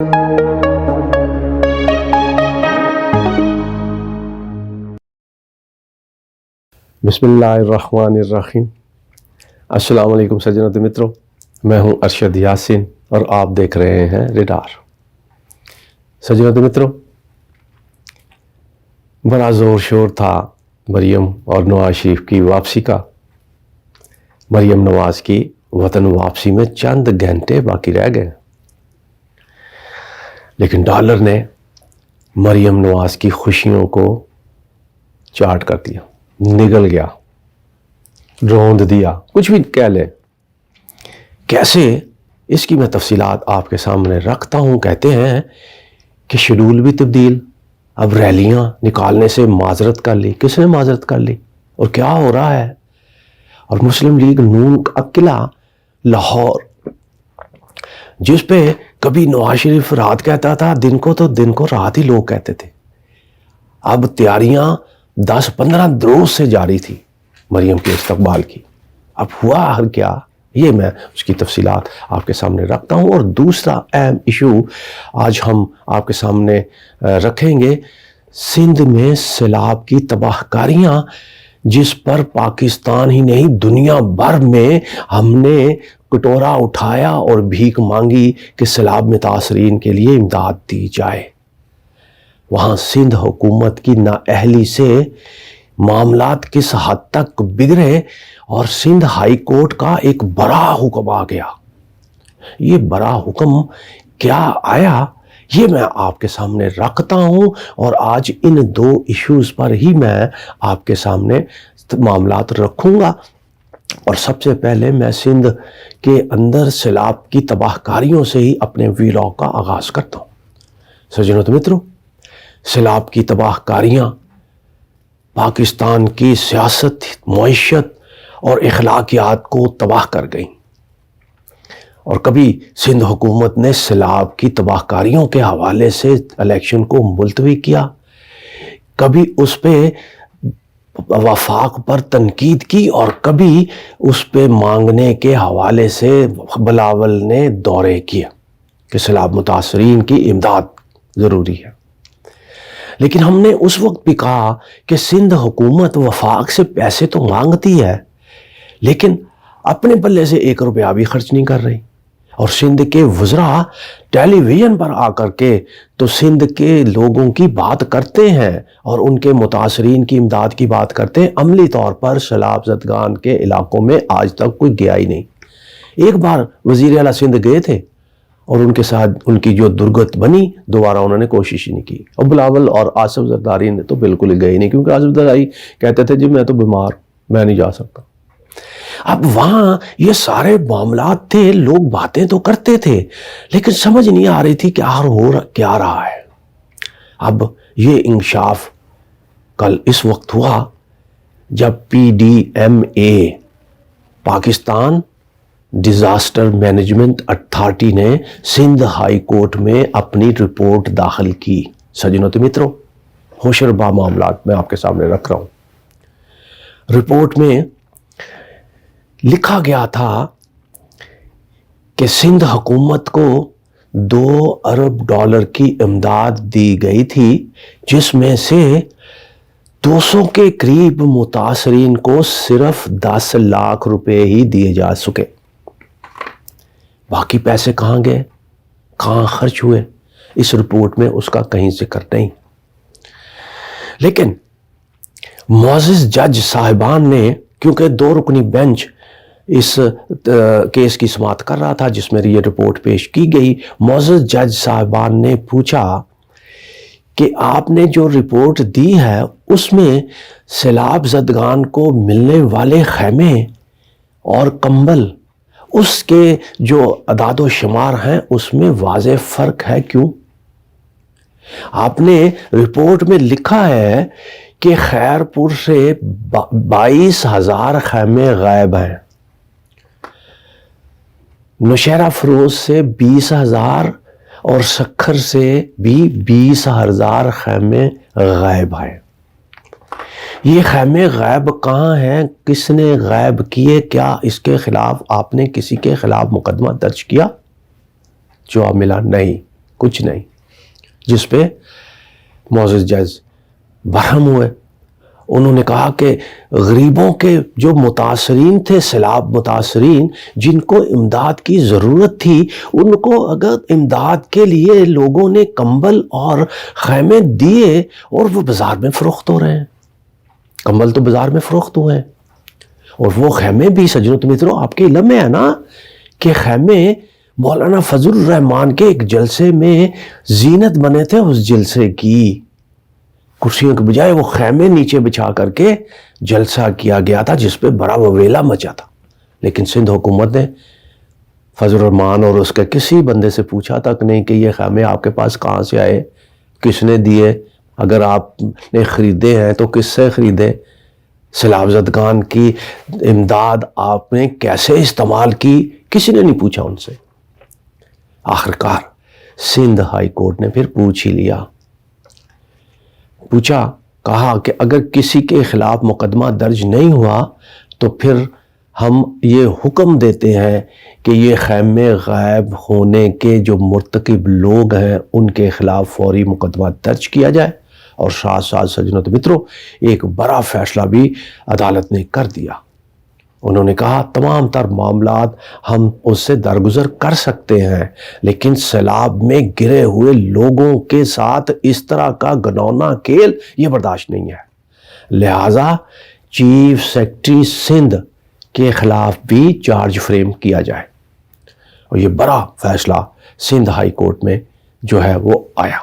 بسم اللہ الرحمن الرحیم۔ السلام علیکم سجنات متروں، میں ہوں ارشد یاسین اور آپ دیکھ رہے ہیں ریڈار۔ سجنات متروں، بڑا زور شور تھا مریم اور نواز شریف کی واپسی کا۔ مریم نواز کی وطن واپسی میں چند گھنٹے باقی رہ گئے، لیکن ڈالر نے مریم نواز کی خوشیوں کو چاٹ کر دیا، نگل گیا، روند دیا، کچھ بھی کہہ لے۔ کیسے، اس کی میں تفصیلات آپ کے سامنے رکھتا ہوں۔ کہتے ہیں کہ شیڈول بھی تبدیل، اب ریلیاں نکالنے سے معذرت کر لی۔ کس نے معذرت کر لی اور کیا ہو رہا ہے؟ اور مسلم لیگ نون کا قلعہ لاہور، جس پہ کبھی نواز شریف رات کہتا تھا دن کو، تو دن کو رات ہی لوگ کہتے تھے، اب تیاریاں 10-15 روز سے جاری تھی مریم کے استقبال کی۔ اب ہوا ہر کیا، یہ میں اس کی تفصیلات آپ کے سامنے رکھتا ہوں۔ اور دوسرا اہم ایشو آج ہم آپ کے سامنے رکھیں گے، سندھ میں سیلاب کی تباہ کاریاں، جس پر پاکستان ہی نہیں دنیا بھر میں ہم نے کٹورا اٹھایا اور بھیک مانگی کہ سیلاب متاثرین کے لیے امداد دی جائے۔ وہاں سندھ حکومت کی نااہلی سے معاملات کس حد تک بگڑے اور سندھ ہائی کورٹ کا ایک بڑا حکم آ گیا۔ یہ بڑا حکم کیا آیا، یہ میں آپ کے سامنے رکھتا ہوں، اور آج ان دو ایشوز پر ہی میں آپ کے سامنے معاملات رکھوں گا۔ اور سب سے پہلے میں سندھ کے اندر سیلاب کی تباہ کاریوں سے ہی اپنے ویلاگ کا آغاز کرتا ہوں۔ سجنوں متروں، سیلاب کی تباہ کاریاں پاکستان کی سیاست، معیشت اور اخلاقیات کو تباہ کر گئیں، اور کبھی سندھ حکومت نے سیلاب کی تباہ کاریوں کے حوالے سے الیکشن کو ملتوی کیا، کبھی اس پہ وفاق پر تنقید کی، اور کبھی اس پہ مانگنے کے حوالے سے بلاول نے دورے کیا کہ سیلاب متاثرین کی امداد ضروری ہے۔ لیکن ہم نے اس وقت بھی کہا کہ سندھ حکومت وفاق سے پیسے تو مانگتی ہے، لیکن اپنے پلے سے 1 روپیہ بھی خرچ نہیں کر رہی۔ اور سندھ کے وزراء ٹیلی ویژن پر آ کر کے تو سندھ کے لوگوں کی بات کرتے ہیں اور ان کے متاثرین کی امداد کی بات کرتے ہیں، عملی طور پر سیلاب زدگان کے علاقوں میں آج تک کوئی گیا ہی نہیں۔ ایک بار وزیر اعلیٰ سندھ گئے تھے اور ان کے ساتھ ان کی جو درگت بنی، دوبارہ انہوں نے کوشش ہی نہیں کی۔ اور بلاول اور آصف زرداری نے تو بالکل ہی گئے نہیں، کیونکہ آصف زرداری کہتے تھے جی میں تو بیمار، میں نہیں جا سکتا۔ اب وہاں یہ سارے معاملات تھے، لوگ باتیں تو کرتے تھے، لیکن سمجھ نہیں آ رہی تھی کہ کیا رہا ہے۔ اب یہ انکشاف کل اس وقت ہوا جب PDMA، Pakistan disaster management authority نے سندھ ہائی کورٹ میں اپنی رپورٹ داخل کی۔ سجنوں متروں، ہوشربا معاملات میں آپ کے سامنے رکھ رہا ہوں۔ رپورٹ میں لکھا گیا تھا کہ سندھ حکومت کو $2 ارب کی امداد دی گئی تھی، جس میں سے 200 کے قریب متاثرین کو صرف 10 لاکھ روپے ہی دیے جا سکے۔ باقی پیسے کہاں گئے، کہاں خرچ ہوئے، اس رپورٹ میں اس کا کہیں ذکر نہیں۔ لیکن معزز جج صاحبان نے، کیونکہ 2 رکنی بینچ اس کیس کی سماعت کر رہا تھا جس میں یہ رپورٹ پیش کی گئی، معزز جج صاحبان نے پوچھا کہ آپ نے جو رپورٹ دی ہے اس میں سیلاب زدگان کو ملنے والے خیمے اور کمبل، اس کے جو اعداد و شمار ہیں اس میں واضح فرق ہے، کیوں؟ آپ نے رپورٹ میں لکھا ہے کہ خیرپور سے 22,000 خیمے غائب ہیں، نوشہرہ فروز سے 20,000 اور سکھر سے بھی 20,000 خیمے غائب ہیں۔ یہ خیمے غائب کہاں ہیں، کس نے غائب کیے، کیا اس کے خلاف آپ نے کسی کے خلاف مقدمہ درج کیا؟ جواب ملا نہیں۔ کچھ نہیں، جس پہ معزز جج برہم ہوئے. انہوں نے کہا کہ غریبوں کے جو متاثرین تھے، سیلاب متاثرین جن کو امداد کی ضرورت تھی، ان کو اگر امداد کے لیے لوگوں نے کمبل اور خیمے دیے اور وہ بازار میں فروخت ہو رہے ہیں. کمبل تو بازار میں فروخت ہوئے ہیں، اور وہ خیمے بھی سجنوں تو متروں آپ کے علم میں ہے نا کہ خیمے مولانا فضل الرحمان کے ایک جلسے میں زینت بنے تھے. اس جلسے کی کرسیوں کے بجائے وہ خیمے نیچے بچھا کر کے جلسہ کیا گیا تھا، جس پہ بڑا وویلا مچا تھا. لیکن سندھ حکومت نے فضل الرحمان اور اس کے کسی بندے سے پوچھا تک نہیں کہ یہ خیمے آپ کے پاس کہاں سے آئے، کس نے دیے، اگر آپ نے خریدے ہیں تو کس سے خریدے، سیلاب زدگان کی امداد آپ نے کیسے استعمال کی، کسی نے نہیں پوچھا ان سے. آخرکار سندھ ہائی کورٹ نے پھر پوچھ ہی لیا. پوچھا، کہا کہ اگر کسی کے خلاف مقدمہ درج نہیں ہوا تو پھر ہم یہ حکم دیتے ہیں کہ یہ خیمے غائب ہونے کے جو مرتکب لوگ ہیں ان کے خلاف فوری مقدمہ درج کیا جائے. اور ساتھ ساتھ سجنوں تو متروں ایک بڑا فیصلہ بھی عدالت نے کر دیا. انہوں نے کہا تمام تر معاملات ہم اس سے درگزر کر سکتے ہیں، لیکن سیلاب میں گرے ہوئے لوگوں کے ساتھ اس طرح کا گھناؤنا کھیل یہ برداشت نہیں ہے. لہٰذا چیف سیکرٹری سندھ کے خلاف بھی چارج فریم کیا جائے. اور یہ بڑا فیصلہ سندھ ہائی کورٹ میں جو ہے وہ آیا.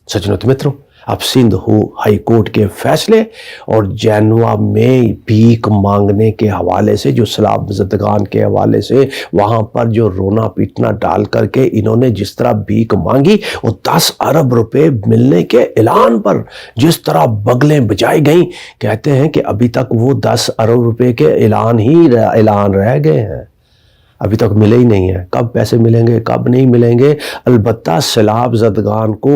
سجنوں تو متروں اب سندھ ہائی کورٹ کے فیصلے اور جینوا میں بھیک مانگنے کے حوالے سے، جو سیلاب زدگان کے حوالے سے وہاں پر جو رونا پیٹنا ڈال کر کے انہوں نے جس طرح بھیک مانگی، اور 10 ارب روپے ملنے کے اعلان پر جس طرح بغلیں بجائی گئیں، کہتے ہیں کہ ابھی تک وہ 10 ارب روپے کے اعلان رہ گئے ہیں، ابھی تک ملے ہی نہیں ہیں. کب پیسے ملیں گے، کب نہیں ملیں گے؟ البتہ سیلاب زدگان کو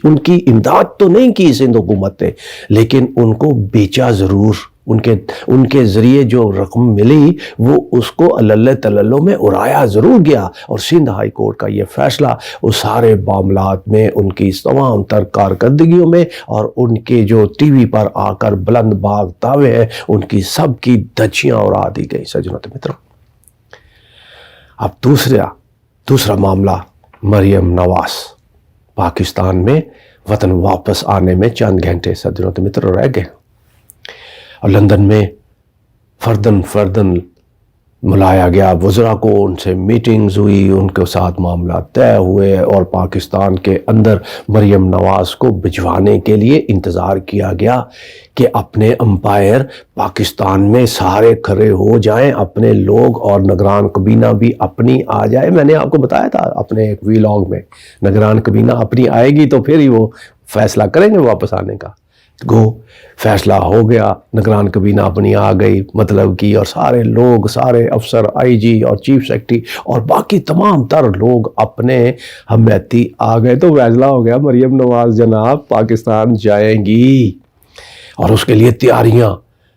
ان کی امداد تو نہیں کی سندھ حکومت نے، لیکن ان کو بیچا ضرور. ان کے ذریعے جو رقم ملی وہ اس کو اللہ تللو میں اڑایا ضرور گیا. اور سندھ ہائی کورٹ کا یہ فیصلہ اس سارے معاملات میں، ان کی تمام تر کارکردگیوں میں، اور ان کے جو ٹی وی پر آ کر بلند باغ دعوے ہیں، ان کی سب کی دھجیاں اڑا دی گئی. سجنوں متروں اب دوسرا معاملہ مریم نواز. پاکستان میں وطن واپس آنے میں چند گھنٹے سجنوں متروں رہ گئے، اور لندن میں فردن ملایا گیا وزراء کو، ان سے میٹنگز ہوئی، ان کے ساتھ معاملات طے ہوئے، اور پاکستان کے اندر مریم نواز کو بھجوانے کے لیے انتظار کیا گیا کہ اپنے امپائر پاکستان میں سارے کھڑے ہو جائیں، اپنے لوگ، اور نگران کابینہ بھی اپنی آ جائے. میں نے آپ کو بتایا تھا اپنے ایک ویلاگ میں، نگران کابینہ اپنی آئے گی تو پھر ہی وہ فیصلہ کریں گے واپس آنے کا. فیصلہ ہو گیا، نگران کابینہ اپنی آ گئی مطلب کی، اور سارے لوگ، سارے افسر، آئی جی اور چیف سیکرٹری اور باقی تمام تر لوگ اپنے ہمیتی آ گئے. تو فیصلہ ہو گیا مریم نواز جناب پاکستان جائیں گی، اور اس کے لیے تیاریاں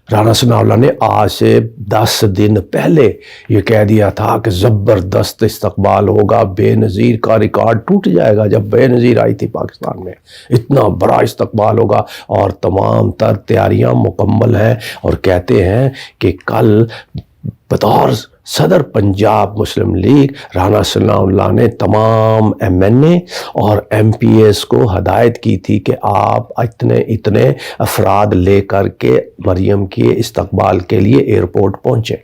رانا ثناء اللہ نے آج سے 10 دن پہلے یہ کہہ دیا تھا کہ زبردست استقبال ہوگا، بے نظیر کا ریکارڈ ٹوٹ جائے گا. جب بے نظیر آئی تھی پاکستان میں، اتنا بڑا استقبال ہوگا، اور تمام تر تیاریاں مکمل ہیں. اور کہتے ہیں کہ کل بطور صدر پنجاب مسلم لیگ رانا ثناء اللہ نے تمام ایم این اے اور ایم پی ایس کو ہدایت کی تھی کہ آپ اتنے افراد لے کر کے مریم کے استقبال کے لیے ایئرپورٹ پہنچے.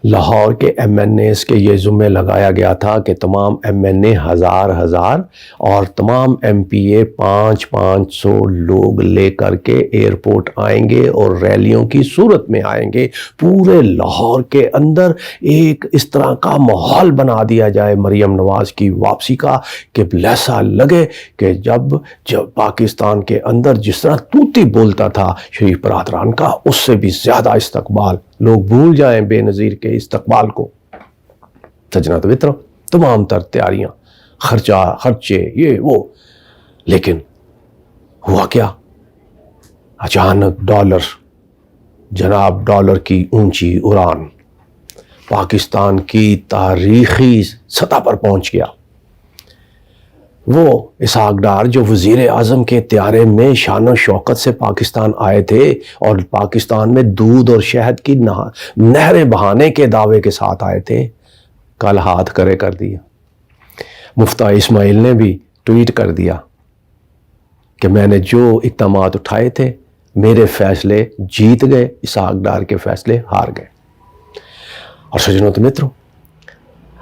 لاہور کے ایم این ایس کے یہ ذمہ لگایا گیا تھا کہ تمام ایم این اے 1000 اور تمام ایم پی اے 500 لوگ لے کر کے ایئرپورٹ آئیں گے، اور ریلیوں کی صورت میں آئیں گے. پورے لاہور کے اندر ایک اس طرح کا ماحول بنا دیا جائے مریم نواز کی واپسی کا کہ ایسا لگے کہ جب پاکستان کے اندر جس طرح طوطی بولتا تھا شریف برادران کا، اس سے بھی زیادہ استقبال. لوگ بھول جائیں بے نظیر کے استقبال کو. سجنا تو متروں تمام تر تیاریاں، خرچے یہ وہ، لیکن ہوا کیا؟ اچانک ڈالر کی اونچی اڑان پاکستان کی تاریخی سطح پر پہنچ گیا. وہ اسحاق ڈار جو وزیر اعظم کے طیارے میں شان و شوکت سے پاکستان آئے تھے اور پاکستان میں دودھ اور شہد کی نہریں بہانے کے دعوے کے ساتھ آئے تھے، کل ہاتھ کرے کر دیا۔ مفتاح اسماعیل نے بھی ٹویٹ کر دیا کہ میں نے جو اقدامات اٹھائے تھے، میرے فیصلے جیت گئے، اسحاق ڈار کے فیصلے ہار گئے۔ اور سجنوں تو متروں،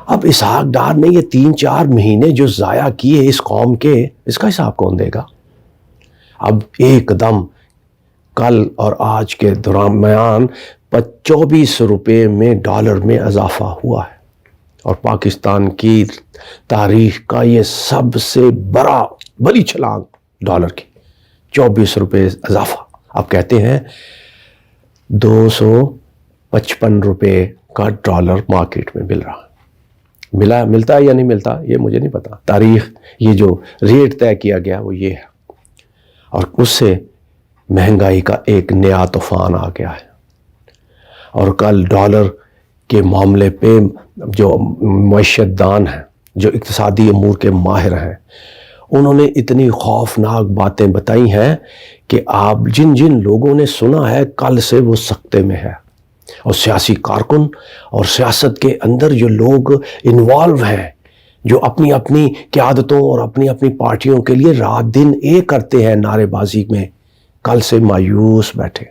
اب اسحاق ڈار نے یہ 3-4 مہینے جو ضائع کیے اس قوم کے، اس کا حساب کون دے گا؟ اب ایک دم کل اور آج کے درمیان 24 روپے میں ڈالر میں اضافہ ہوا ہے، اور پاکستان کی تاریخ کا یہ سب سے بڑی چھلانگ ڈالر کی، 24 روپے اضافہ۔ اب کہتے ہیں 255 روپے کا ڈالر مارکیٹ میں مل رہا، ملتا ہے یا نہیں ملتا یہ مجھے نہیں پتا، تاریخ یہ جو ریٹ طے کیا گیا وہ یہ ہے، اور اس سے مہنگائی کا ایک نیا طوفان آ گیا ہے۔ اور کل ڈالر کے معاملے پہ جو معیشت دان ہیں، جو اقتصادی امور کے ماہر ہیں، انہوں نے اتنی خوفناک باتیں بتائی ہیں کہ آپ جن لوگوں نے سنا ہے کل سے وہ سکتے میں ہے، اور سیاسی کارکن اور سیاست کے اندر جو لوگ انوالو ہیں، جو اپنی اپنی قیادتوں اور اپنی اپنی پارٹیوں کے لیے رات دن ایک کرتے ہیں نعرے بازی میں، کل سے مایوس بیٹھے۔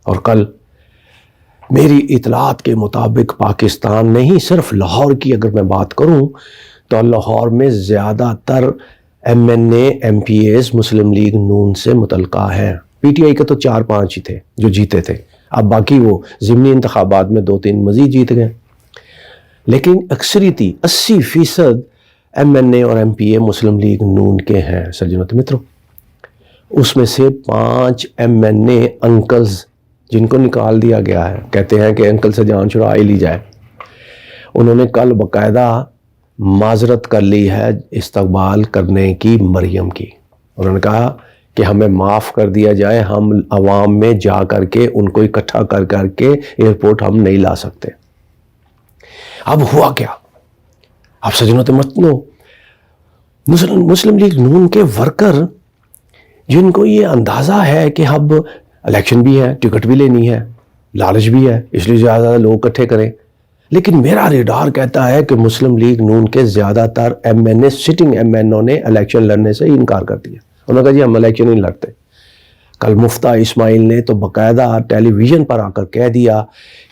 اور کل میری اطلاعات کے مطابق پاکستان نہیں، صرف لاہور کی اگر میں بات کروں تو لاہور میں زیادہ تر MNA MPAs مسلم لیگ نون سے متعلقہ ہیں۔ PTI کے تو 4-5 ہی تھے جو جیتے تھے، اب باقی وہ ضمنی انتخابات میں 2-3 مزید جیت گئے، لیکن اکثریتی 80% MNA اور MPA مسلم لیگ نون کے ہیں۔ سجنوں متروں، اس میں سے 5 MNA انکلز جن کو نکال دیا گیا ہے، کہتے ہیں کہ انکل سے جان چھڑا ہی لی جائے، انہوں نے کل باقاعدہ معذرت کر لی ہے استقبال کرنے کی مریم کی۔ انہوں نے کہا کہ ہمیں معاف کر دیا جائے، ہم عوام میں جا کر کے ان کو اکٹھا کر کے ایئرپورٹ ہم نہیں لا سکتے۔ اب ہوا کیا؟ اب سجنوں متنو، مسلم لیگ نون کے ورکر جن کو یہ اندازہ ہے کہ اب الیکشن بھی ہے، ٹکٹ بھی لینی ہے، لالچ بھی ہے، اس لیے زیادہ لوگ اکٹھے کریں، لیکن میرا ریڈار کہتا ہے کہ مسلم لیگ نون کے زیادہ تر MNA سٹنگ MNO نے الیکشن لڑنے سے انکار کر دیا۔ انہوں نے کہا جی ہم الیکشن نہیں لڑتے۔ کل مفتاح اسماعیل نے تو باقاعدہ ٹیلی ویژن پر آ کر کہہ دیا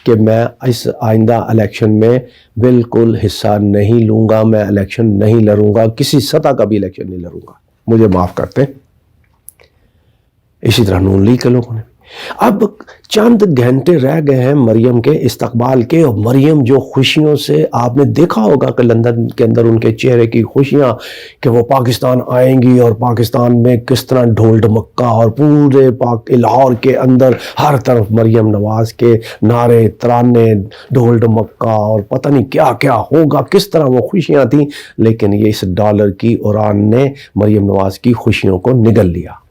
کہ میں اس آئندہ الیکشن میں بالکل حصہ نہیں لوں گا، میں الیکشن نہیں لڑوں گا، کسی سطح کا بھی الیکشن نہیں لڑوں گا، مجھے معاف کرتے ہیں۔ اسی طرح نون لیگ کے لوگوں نے، اب چند گھنٹے رہ گئے ہیں مریم کے استقبال کے، اور مریم جو خوشیوں سے آپ نے دیکھا ہوگا کہ لندن کے اندر ان کے چہرے کی خوشیاں کہ وہ پاکستان آئیں گی، اور پاکستان میں کس طرح ڈھول ڈھمکا، اور پورے لاہور کے اندر ہر طرف مریم نواز کے نعرے ترانے، ڈھول ڈھمکا، اور پتہ نہیں کیا کیا ہوگا، کس طرح وہ خوشیاں تھیں، لیکن یہ اس ڈالر کی اڑان نے مریم نواز کی خوشیوں کو نگل لیا۔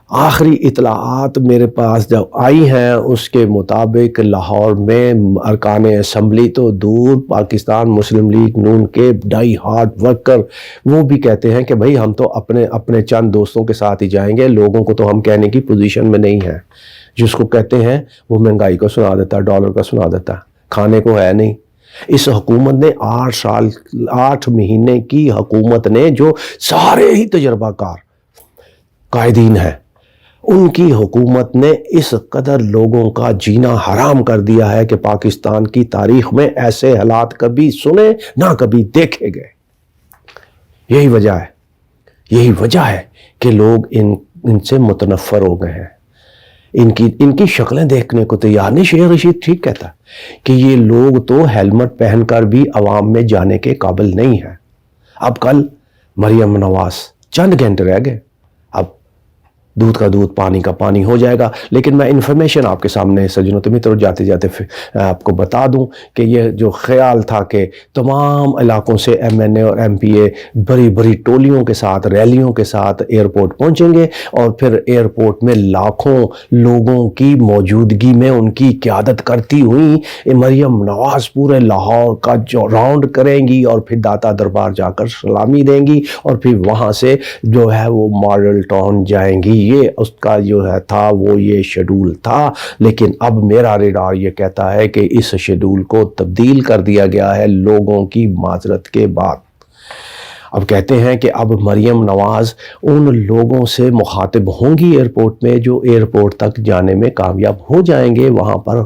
آخری اطلاعات میرے پاس جب آئی ہیں اس کے مطابق لاہور میں ارکان اسمبلی تو دور، پاکستان مسلم لیگ نون کے ڈائی ہارڈ ورکر وہ بھی کہتے ہیں کہ بھائی ہم تو اپنے چند دوستوں کے ساتھ ہی جائیں گے، لوگوں کو تو ہم کہنے کی پوزیشن میں نہیں ہیں۔ جس کو کہتے ہیں وہ مہنگائی کو سنا دیتا ہے، ڈالر کا سنا دیتا ہے، کھانے کو ہے نہیں۔ اس حکومت نے 8 مہینے کی حکومت نے جو سارے ہی تجربہ کار قائدین ہیں، ان کی حکومت نے اس قدر لوگوں کا جینا حرام کر دیا ہے کہ پاکستان کی تاریخ میں ایسے حالات کبھی سنے نہ کبھی دیکھے گئے۔ یہی وجہ ہے کہ لوگ ان سے متنفر ہو گئے ہیں، ان کی شکلیں دیکھنے کو تیار نہیں۔ شیخ رشید ٹھیک کہتا ہے کہ یہ لوگ تو ہیلمٹ پہن کر بھی عوام میں جانے کے قابل نہیں ہیں۔ اب کل مریم نواز چند گھنٹے رہ گئے، اب دودھ کا دودھ پانی کا پانی ہو جائے گا. لیکن میں انفارمیشن آپ کے سامنے سجنوں تو متروں جاتے جاتے آپ کو بتا دوں کہ یہ جو خیال تھا کہ تمام علاقوں سے ایم این اے اور ایم پی اے بڑی بڑی ٹولیوں کے ساتھ ریلیوں کے ساتھ ایئرپورٹ پہنچیں گے اور پھر ایئرپورٹ میں لاکھوں لوگوں کی موجودگی میں ان کی قیادت کرتی ہوئی مریم نواز پورے لاہور کا جو راؤنڈ کریں گی اور پھر داتا دربار جا کر سلامی دیں گی اور پھر وہاں سے جو ہے وہ ماڈل ٹاؤن جائیں گی. یہ اس کا جو ہے تھا وہ یہ شیڈول تھا. لیکن اب میرا ریڈار یہ کہتا ہے کہ اس شیڈول کو تبدیل کر دیا گیا ہے لوگوں کی معذرت کے بعد. اب کہتے ہیں کہ اب مریم نواز ان لوگوں سے مخاطب ہوں گی ایئرپورٹ میں جو ایئرپورٹ تک جانے میں کامیاب ہو جائیں گے. وہاں پر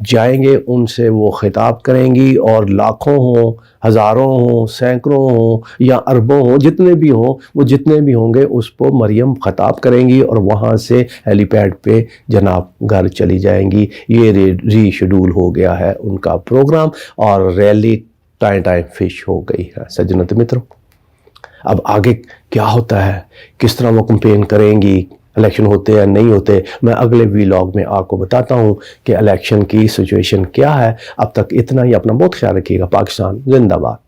جائیں گے, ان سے وہ خطاب کریں گی اور لاکھوں ہوں, ہزاروں ہوں, سینکڑوں ہوں یا اربوں ہوں, جتنے بھی ہوں, وہ جتنے بھی ہوں گے اس کو مریم خطاب کریں گی اور وہاں سے ہیلی پیڈ پہ جناب گھر چلی جائیں گی. یہ ری شیڈول ہو گیا ہے ان کا پروگرام اور ریلی ٹائم فش ہو گئی ہے. سجنوں متروں, اب آگے کیا ہوتا ہے, کس طرح وہ کمپین کریں گی, الیکشن ہوتے یا نہیں ہوتے, میں اگلے ویلاگ میں آپ کو بتاتا ہوں کہ الیکشن کی سچویشن کیا ہے. اب تک اتنا ہی. اپنا بہت خیال رکھیے گا. پاکستان زندہ باد.